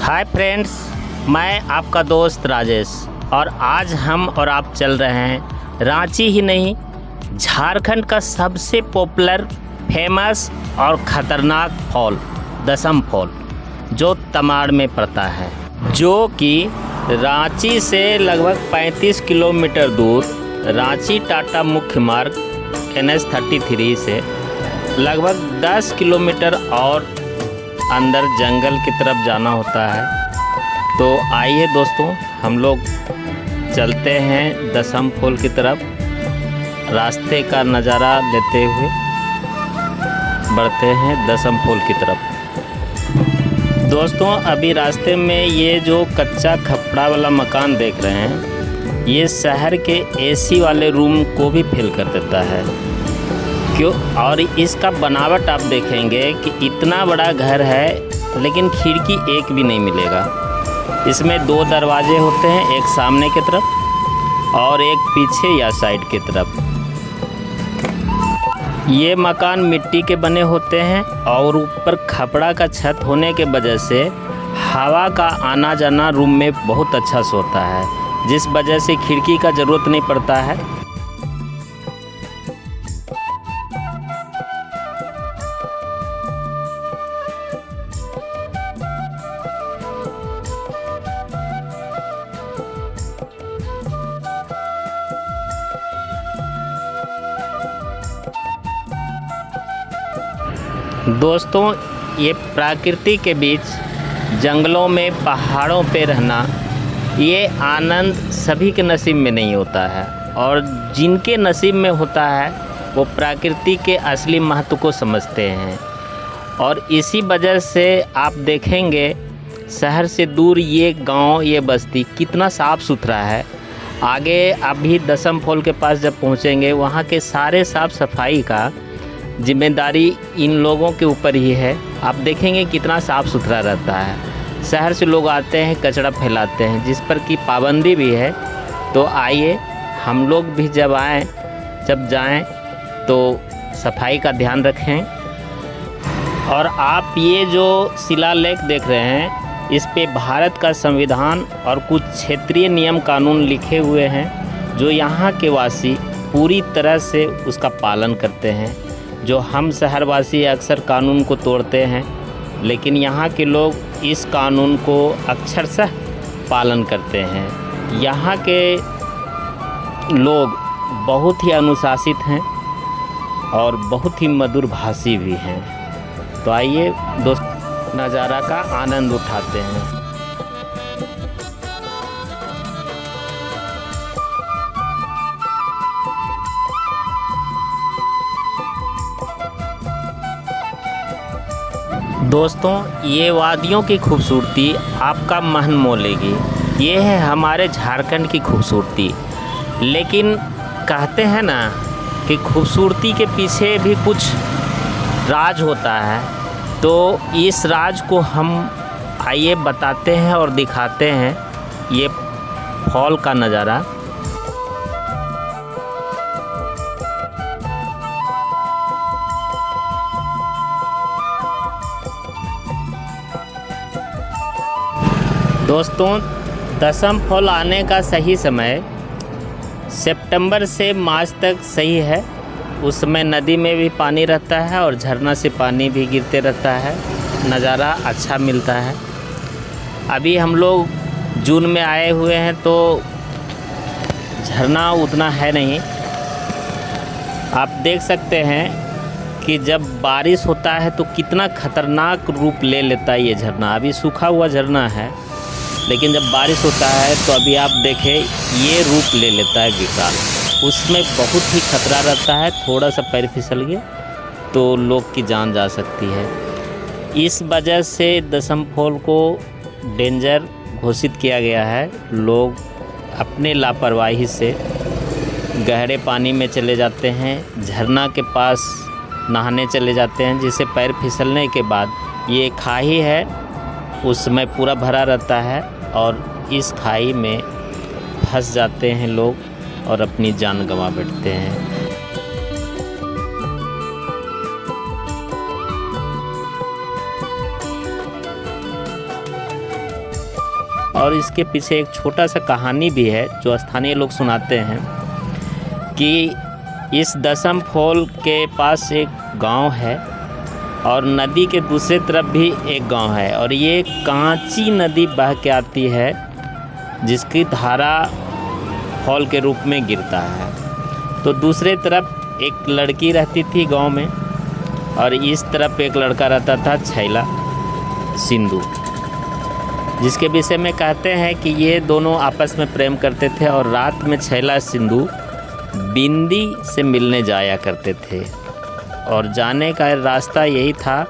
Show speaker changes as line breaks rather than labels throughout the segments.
Hi friends, मैं आपका दोस्त राजेश और आज हम और आप चल रहे हैं रांची ही नहीं, झारखंड का सबसे पॉपुलर, फेमस और ख़तरनाक फॉल दसम फॉल जो तमाड़ में पड़ता है, जो कि रांची से लगभग 35 किलोमीटर दूर रांची टाटा मुख्य मार्ग NH-33 से लगभग 10 किलोमीटर और अंदर जंगल की तरफ जाना होता है। तो आइए दोस्तों, हम लोग चलते हैं दसम फॉल की तरफ। रास्ते का नज़ारा लेते हुए बढ़ते हैं दसम फॉल की तरफ। दोस्तों, अभी रास्ते में ये जो कच्चा खपड़ा वाला मकान देख रहे हैं, ये शहर के AC वाले रूम को भी फेल कर देता है। क्यों? और इसका बनावट आप देखेंगे कि इतना बड़ा घर है लेकिन खिड़की एक भी नहीं मिलेगा। इसमें 2 दरवाजे होते हैं, एक सामने की तरफ और एक पीछे या साइड की तरफ। ये मकान मिट्टी के बने होते हैं और ऊपर खपड़ा का छत होने के वजह से हवा का आना जाना रूम में बहुत अच्छा से होता है, जिस वजह से खिड़की का ज़रूरत नहीं पड़ता है। दोस्तों, ये प्रकृति के बीच जंगलों में, पहाड़ों पे रहना, ये आनंद सभी के नसीब में नहीं होता है, और जिनके नसीब में होता है वो प्रकृति के असली महत्व को समझते हैं। और इसी वजह से आप देखेंगे शहर से दूर ये गांव, ये बस्ती कितना साफ़ सुथरा है। आगे अभी दसम फॉल के पास जब पहुंचेंगे, वहाँ के सारे साफ़ सफाई का जिम्मेदारी इन लोगों के ऊपर ही है। आप देखेंगे कितना साफ़ सुथरा रहता है। शहर से लोग आते हैं, कचरा फैलाते हैं, जिस पर कि पाबंदी भी है। तो आइए हम लोग भी जब जाएं तो सफाई का ध्यान रखें। और आप ये जो शिलालेख देख रहे हैं, इस पे भारत का संविधान और कुछ क्षेत्रीय नियम कानून लिखे हुए हैं, जो यहाँ के वासी पूरी तरह से उसका पालन करते हैं। जो हम शहरवासी अक्सर कानून को तोड़ते हैं, लेकिन यहाँ के लोग इस कानून को अक्षरशः पालन करते हैं। यहाँ के लोग बहुत ही अनुशासित हैं और बहुत ही मधुर भाषी भी हैं। तो आइए दोस्त, नज़ारा का आनंद उठाते हैं। दोस्तों, ये वादियों की खूबसूरती आपका मन मोह लेगी। ये है हमारे झारखंड की खूबसूरती। लेकिन कहते हैं ना कि खूबसूरती के पीछे भी कुछ राज होता है। तो इस राज को हम आइए बताते हैं और दिखाते हैं ये फॉल का नज़ारा। दोस्तों, दसम फॉल आने का सही समय सितंबर से मार्च तक सही है। उस समय नदी में भी पानी रहता है और झरना से पानी भी गिरते रहता है, नज़ारा अच्छा मिलता है। अभी हम लोग जून में आए हुए हैं तो झरना उतना है नहीं। आप देख सकते हैं कि जब बारिश होता है तो कितना खतरनाक रूप ले लेता है ये झरना। अभी सूखा हुआ झरना है, लेकिन जब बारिश होता है तो अभी आप देखें ये रूप ले लेता है विकराल। उसमें बहुत ही खतरा रहता है, थोड़ा सा पैर फिसल गया तो लोग की जान जा सकती है। इस वजह से दसम फॉल को डेंजर घोषित किया गया है। लोग अपने लापरवाही से गहरे पानी में चले जाते हैं, झरना के पास नहाने चले जाते हैं, जिससे पैर फिसलने के बाद ये खाई है उसमें पूरा भरा रहता है और इस खाई में फंस जाते हैं लोग और अपनी जान गंवा बैठते हैं। और इसके पीछे एक छोटा सा कहानी भी है जो स्थानीय लोग सुनाते हैं कि इस दशम फॉल के पास एक गांव है और नदी के दूसरे तरफ भी एक गांव है और ये कांची नदी बह के आती है जिसकी धारा फॉल के रूप में गिरता है। तो दूसरे तरफ एक लड़की रहती थी गांव में और इस तरफ एक लड़का रहता था छैला सिंधु, जिसके विषय में कहते हैं कि ये दोनों आपस में प्रेम करते थे और रात में छैला सिंधु बिंदी से मिलने जाया करते थे और जाने का रास्ता यही था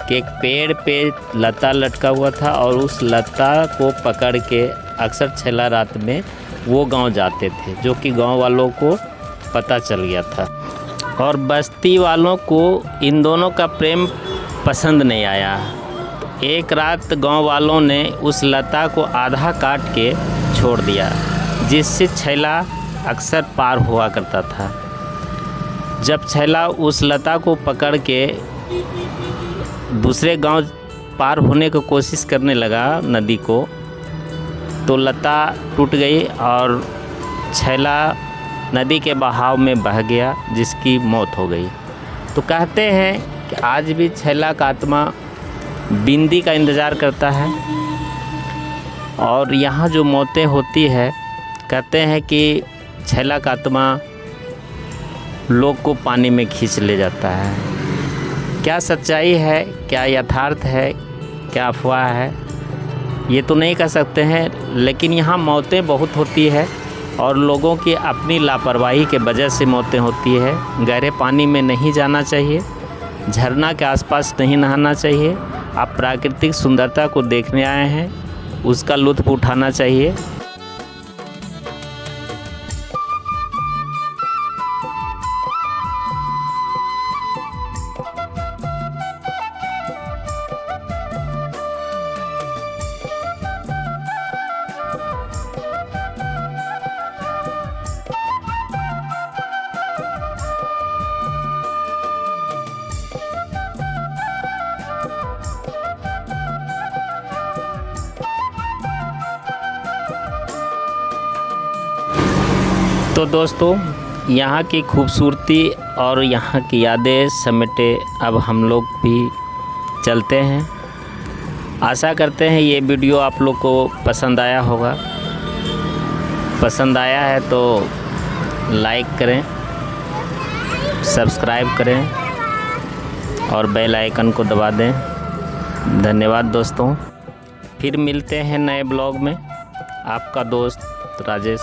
कि एक पेड़ पे लता लटका हुआ था और उस लता को पकड़ के अक्सर छैला रात में वो गांव जाते थे, जो कि गांव वालों को पता चल गया था और बस्ती वालों को इन दोनों का प्रेम पसंद नहीं आया। एक रात गांव वालों ने उस लता को आधा काट के छोड़ दिया जिससे छैला अक्सर पार हुआ करता था। जब छैला उस लता को पकड़ के दूसरे गांव पार होने की कोशिश करने लगा नदी को, तो लता टूट गई और छैला नदी के बहाव में बह गया जिसकी मौत हो गई। तो कहते हैं कि आज भी छैला का आत्मा बिंदी का इंतज़ार करता है और यहाँ जो मौतें होती है कहते हैं कि छैला का आत्मा लोग को पानी में खींच ले जाता है। क्या सच्चाई है, क्या यथार्थ है, क्या अफवाह है, ये तो नहीं कह सकते हैं, लेकिन यहाँ मौतें बहुत होती है और लोगों की अपनी लापरवाही के वजह से मौतें होती है। गहरे पानी में नहीं जाना चाहिए, झरना के आसपास नहीं नहाना चाहिए। आप प्राकृतिक सुंदरता को देखने आए हैं, उसका लुत्फ़ उठाना चाहिए। तो दोस्तों, यहाँ की खूबसूरती और यहाँ की यादें समेटे अब हम लोग भी चलते हैं। आशा करते हैं ये वीडियो आप लोग को पसंद आया होगा। पसंद आया है तो लाइक करें, सब्सक्राइब करें और बेल आइकन को दबा दें। धन्यवाद दोस्तों, फिर मिलते हैं नए ब्लॉग में। आपका दोस्त राजेश।